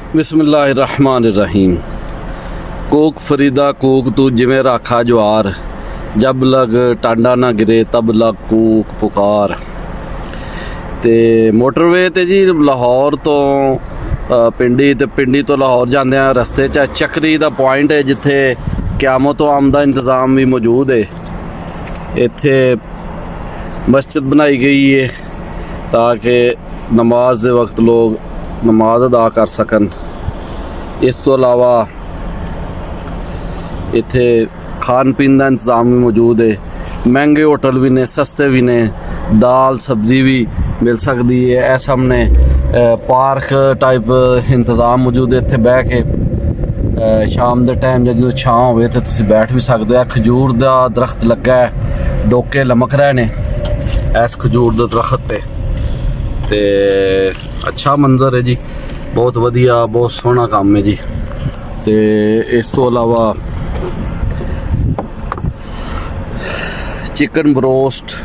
बिस्मिल्लाहिर्रहमानिर्रहीम। Coke Farida Coke तू जिवें राखा ज्वार, जब लग टांडा ना गिरे तब लग कूक पुकार। ते मोटरवे ते जी लाहौर तो पिंडी तो लाहौर जांदे रस्ते च चक्री दा पॉइंट है जिथे क़यामत तो आम दा इंतज़ाम भी मौजूद है। इत्थे मस्जिद बनाई गई है ताकि नमाज दे वक्त लोग नमाज अदा कर सकन। इस तो अलावा इत्थे खान पीन का इंतज़ाम भी मौजूद है। महंगे होटल भी ने, सस्ते भी ने, दाल सब्जी भी मिल सकती है। ए सामने पार्क टाइप इंतज़ाम मौजूद है। इत्थे बह के शाम के टाइम जो छां होवे तो तुसी बैठ भी सकते हो। खजूर का दरख्त लगा है, डोके लमक रहे ने इस खजूर के दरख्त ते अच्छा मंजर है जी, बहुत वधिया, बहुत सोहना काम है जी। तो इस तो अलावा चिकन बरोस्ट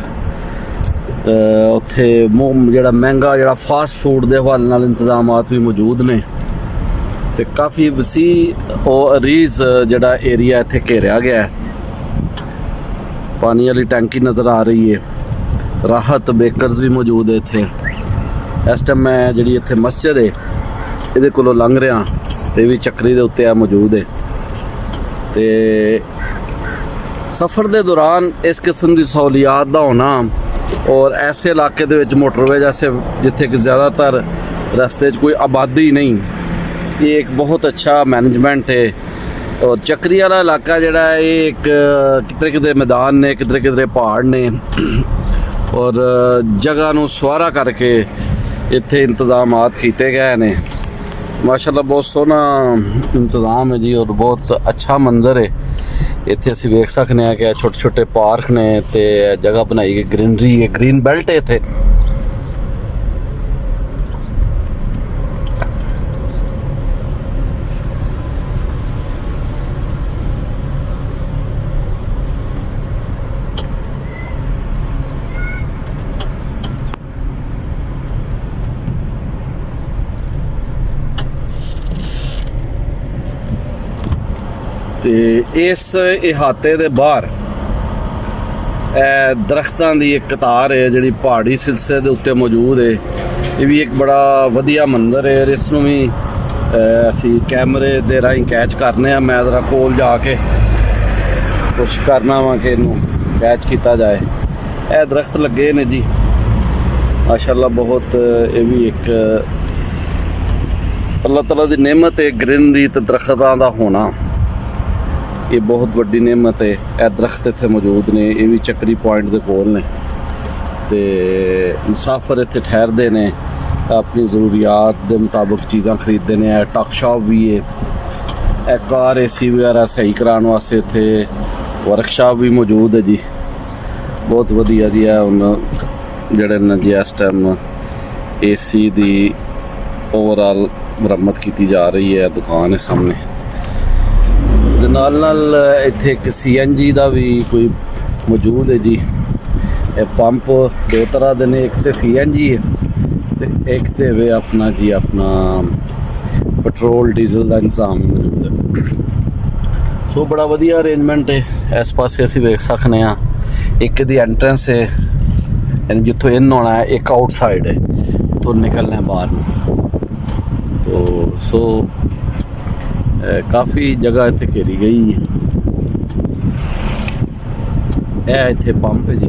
उत्थे जो महंगा जो फास्ट फूड के हवाले नाल इंतजामात भी मौजूद ने। तो काफ़ी वसी और अरीज जड़ा एरिया इत्थे घेरिया गया है। पानी वाली टैंकी नज़र आ रही है। राहत बेकर्स भी मौजूद है इत्थे। इस टाइम मैं जी इत्थे मस्जिद है ये को लंघ रहा, ये भी चक्री के उत्ते मौजूद है। तो सफ़र के दौरान इस किस्म की सहूलियात का होना और ऐसे इलाके के मोटरवे जैसे जिथे कि ज़्यादातर रस्ते कोई आबादी नहीं, ये एक बहुत अच्छा मैनेजमेंट है। और चक्री वाला इलाका जोड़ा है ये एक कितने कितने मैदान ने, कितने कितने पहाड़ ने और जगह नूं सुहारा करके इत्थे इंतजामात किए गए ने। माशाल्लाह बहुत सोहना इंतज़ाम है जी और बहुत अच्छा मंजर है। इत्थे असीं वेख सकने हैं कि छोटे छोटे पार्क ने ते जगह बनाई गई, ग्रीनरी है, ग्रीन बेल्ट है इत्थे। तो इस इहाते के बाहर दरख्तों की एक कतार है जी पहाड़ी सिलसिले के उत्ते मौजूद है। ये भी एक बड़ा वधिया मंजर है। इसनूं भी असी कैमरे दे राही कैच करने। मैं ज़रा कोल जाके कुछ करना वा कि इनू कैच किया जाए। यह दरख्त लगे ने जी माशाल्लाह बहुत। ये भी एक अल्लाह ताला की नेमत है, ग्रीनरी ते दरख्तों का होना ये बहुत वड्डी नेमत है। यह दरख्त इत्थे मौजूद ने, ये भी चक्री पॉइंट के कोल ने। तो मुसाफिर इत्थे ठहरते हैं, अपनी ज़रूरियात के मुताबिक चीज़ां खरीदते हैं। टक शॉप भी है, कार AC वगैरह सही कराने वास्ते इत्थे वर्कशॉप भी मौजूद है जी। बहुत वधिया जी है। हुण जिहड़े न जी इस टाइम AC की ओवरऑल मुरम्मत की जा रही है। दुकान है सामने नाल इत्थे एक CNG का भी कोई मौजूद है जी। ये पंप दो तरह के ने, एक तो CNG है तो एक तो वे अपना जी अपना पेट्रोल डीजल का इंतजाम मौजूद है। सो बड़ा वधिया अरेंजमेंट है। इस पासे असीं वेख सकने हाँ, एक दी एंट्रेंस है यानी जितों इन होना है, एक आउटसाइड है तो निकलना है बाहर। तो सो काफ़ी जगह इत्थे घेरी गई है। यह इत्थे पंप है जी।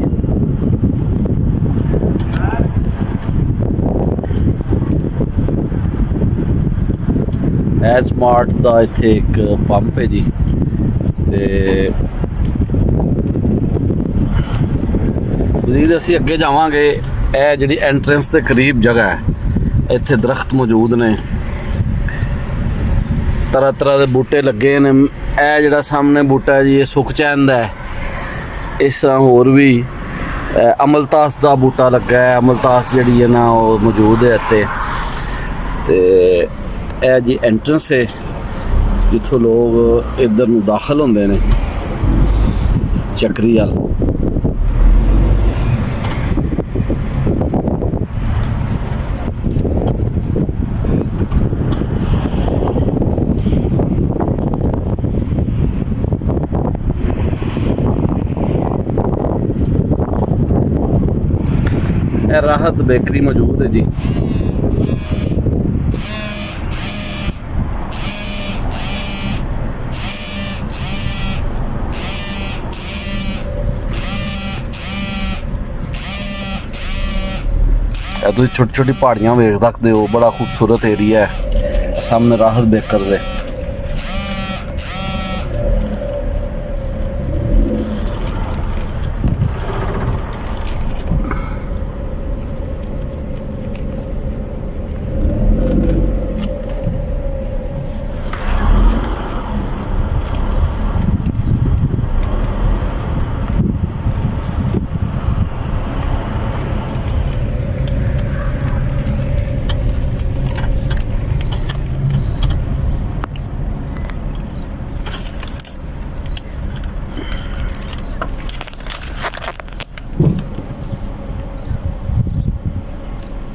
स्मार्ट का इत्थे एक पंप है जी। मजीद असीं अगे जावांगे। यह जिहड़ी एंट्रेंस के करीब जगह है, इत्थे दरख्त मौजूद ने, तरह तरह के बूटे लगे ने। यह जिहड़ा सामने बूटा है जी ये सुखचैन का है। इस तरह होर भी अमलतास का बूटा लगा है। अमलतास जिहड़ी है ना वो मौजूद है इत्थे। ते यह जी एंट्रेंस है जिथों लोग इधर नूं दाखिल होंदे ने चक्री वाल। ਇਹ ਰਾਹਤ ਬੇਕਰੀ ਮੌਜੂਦ ਹੈ ਜੀ। ਤੁਸੀਂ छोटी छोटी पहाड़ियाँ वेख सकते हो, बड़ा खूबसूरत एरिया है। सामने राहत बेकर्स है।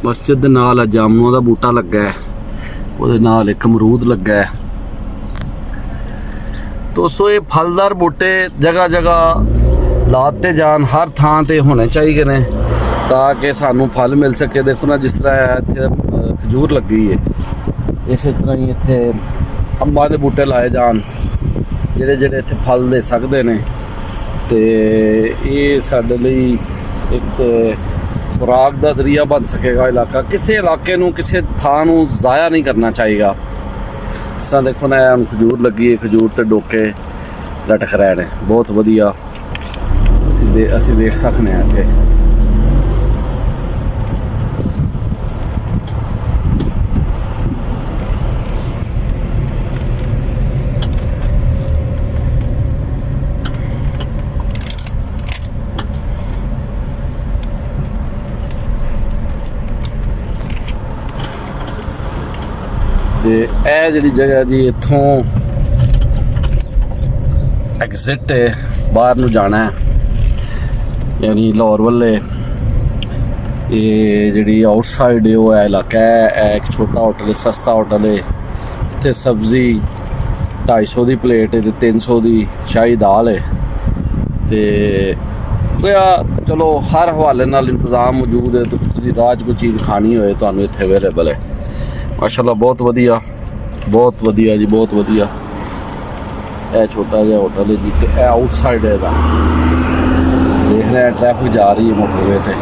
ਮਸਜਿਦ ਦੇ ਨਾਲ ਜਾਮਨੂਆਂ ਦਾ ਬੂਟਾ ਲੱਗਾ ਹੈ, ਉਹਦੇ ਨਾਲ ਇੱਕ ਅਮਰੂਦ ਲੱਗਾ ਹੈ। ਦੋਸਤੋ ਇਹ ਫਲਦਾਰ ਬੂਟੇ ਜਗ੍ਹਾ ਜਗ੍ਹਾ ਲਾਤੇ ਜਾਣ, ਹਰ ਥਾਂ ਤੇ ਹੋਣੇ ਚਾਹੀਦੇ ਨੇ ਤਾਂ ਕਿ ਸਾਨੂੰ ਫਲ ਮਿਲ ਸਕੇ। ਦੇਖੋ ਨਾ ਜਿਸ ਤਰ੍ਹਾਂ ਇੱਥੇ ਖਜੂਰ ਲੱਗੀ ਹੈ, ਇਸੇ ਤਰ੍ਹਾਂ ਹੀ ਇੱਥੇ ਅੰਬਾਂ ਦੇ ਬੂਟੇ ਲਾਏ ਜਾਣ ਜਿਹੜੇ ਜਿਹੜੇ ਇੱਥੇ ਫਲ ਦੇ ਸਕਦੇ ਨੇ। ਤੇ ਇਹ ਸਾਡੇ ਲਈ ਇੱਕ खुराक का जरिया बन सकेगा इलाका। किसी इलाके नूं किसी थां नूं ज़ाया नहीं करना चाहिए। इस तरह देखो ना हम खजूर लगी है, खजूर ते डोके लटक रहे हैं, बहुत वधिया असीं देख सकते हैं इत्थे। ਤੇ ਇਹ ਜਿਹੜੀ ਜਗ੍ਹਾ ਜੀ ਇੱਥੋਂ ਐਗਜ਼ਿਟ ਹੈ, ਬਾਹਰ ਨੂੰ ਜਾਣਾ ਹੈ, ਯਾਨੀ ਲਾਹੌਰ ਵੱਲੇ। ਇਹ ਜਿਹੜੀ ਆਊਟਸਾਈਡ ਹੈ ਉਹ ਇਲਾਕਾ ਹੈ। ਇਹ ਇੱਕ ਛੋਟਾ ਹੋਟਲ ਹੈ, ਸਸਤਾ ਹੋਟਲ ਹੈ। ਇੱਥੇ ਸਬਜ਼ੀ 250 ਦੀ ਪਲੇਟ ਹੈ ਤੇ 300 ਦੀ ਸ਼ਾਹੀ ਦਾਲ ਹੈ। ਤੇ ਚਲੋ ਹਰ ਹਵਾਲੇ ਨਾਲ ਇੰਤਜ਼ਾਮ ਮੌਜੂਦ ਹੈ। ਤੁਸੀਂ ਰਾਹ 'ਚ ਕੋਈ ਚੀਜ਼ ਖਾਣੀ ਹੋਏ ਤੁਹਾਨੂੰ ਇੱਥੇ ਅਵੇਲੇਬਲ ਹੈ। माशाल्लाह बहुत वधिया जी, बहुत वधिया। यह छोटा जिहा होटल है जी, ते आउटसाइड है। देख रहे हैं ट्रैफिक जा रही है मोटरवे पे।